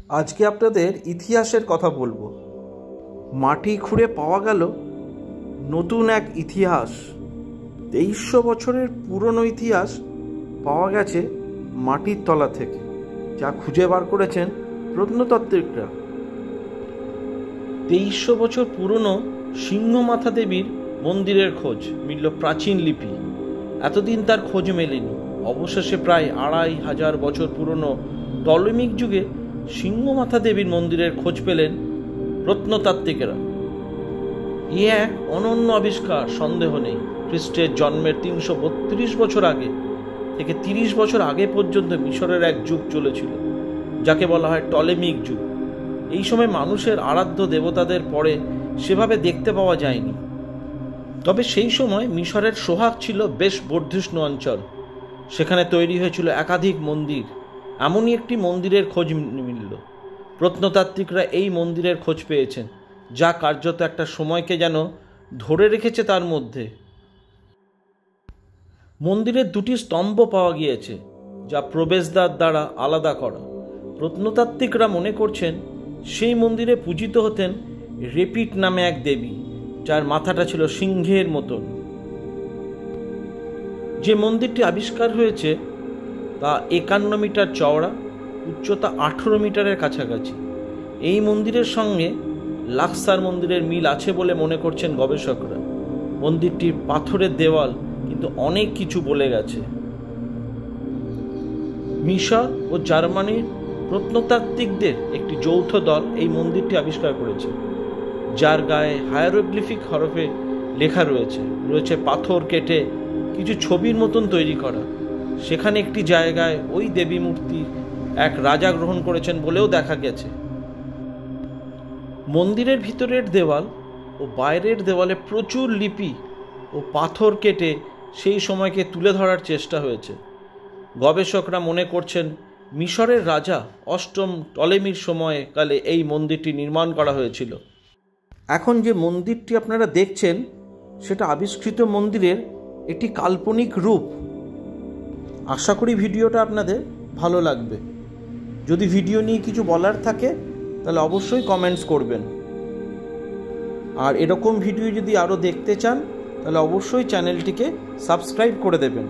আজকে আপনাদের ইতিহাসের কথা বলবো। মাটি খুঁড়ে পাওয়া গেল নতুন এক ইতিহাস। 2300 বছরের পুরনো ইতিহাস পাওয়া গেছে মাটির তলা থেকে, যা খুঁজে বার করেছেন প্রত্নতাত্ত্বিকরা। 2300 বছর পুরনো সিংহমাথা দেবীর মন্দিরের খোঁজ মিলল প্রাচীন লিপি। এতদিন তার খোঁজ মেলেনি। অবশেষে প্রায় 2500 বছর পুরনো টলেমিক যুগে সিংহমাথা দেবীর মন্দিরের খোঁজ পেলেন প্রত্নতাত্ত্বিকেরা। এ এক অনন্য আবিষ্কার, সন্দেহ নেই। খ্রিস্টের জন্মের 332 বছর আগে থেকে 30 বছর আগে পর্যন্ত মিশরের এক যুগ চলেছিল, যাকে বলা হয় টলেমিক যুগ। এই সময় মানুষের আরাধ্য দেবতাদের পরে সেভাবে দেখতে পাওয়া যায়নি। তবে সেই সময় মিশরের সোহাগ ছিল বেশ বর্ধিষ্ণু অঞ্চল। সেখানে তৈরি হয়েছিল একাধিক মন্দির। এমনই একটি মন্দিরের খোঁজ মিলল। প্রত্নতাত্ত্বিকরা এই মন্দিরের খোঁজ পেয়েছেন, যা কার্যত একটা সময়কে যেন ধরে রেখেছে তার মধ্যে। মন্দিরের 2টি স্তম্ভ পাওয়া গিয়েছে, যা প্রবেশদ্বার দ্বারা আলাদা করা। প্রত্নতাত্ত্বিকরা মনে করছেন সেই মন্দিরে পূজিত হতেন রেপিট নামে এক দেবী, যার মাথাটা ছিল সিংহের মতন। যে মন্দিরটি আবিষ্কার হয়েছে তা 51 মিটার চওড়া, উচ্চতা 18 মিটারের কাছাকাছি। এই মন্দিরের সঙ্গে লাক্সার মন্দিরের মিল আছে বলে মনে করছেন গবেষকরা। মন্দিরটির পাথরের দেওয়াল কিন্তু অনেক কিছু বলে গেছে। মিশর ও জার্মানির প্রত্নতাত্ত্বিকদের একটি যৌথ দল এই মন্দিরটি আবিষ্কার করেছে, যার গায়ে হায়ারোগ্লিফিক হরফে লেখা রয়েছে পাথর কেটে কিছু ছবির মতন তৈরি করা। সেখানে একটি জায়গায় ওই দেবী মূর্তি এক রাজা গ্রহণ করেছেন বলেও দেখা গেছে। মন্দিরের ভিতরের দেওয়াল ও বাইরের দেওয়ালে প্রচুর লিপি ও পাথর কেটে সেই সময়কে তুলে ধরার চেষ্টা হয়েছে। গবেষকরা মনে করছেন মিশরের রাজা 8ম টলেমির সময়কালে এই মন্দিরটি নির্মাণ করা হয়েছিল। এখন যে মন্দিরটি আপনারা দেখছেন সেটা আবিষ্কৃত মন্দিরের একটি কাল্পনিক রূপ। আশা করি ভিডিওটা আপনাদের ভালো লাগবে। যদি ভিডিও নিয়ে কিছু বলার থাকে তাহলে অবশ্যই কমেন্টস করবেন। আর এরকম ভিডিও যদি আরও দেখতে চান তাহলে অবশ্যই চ্যানেলটিকে সাবস্ক্রাইব করে দেবেন।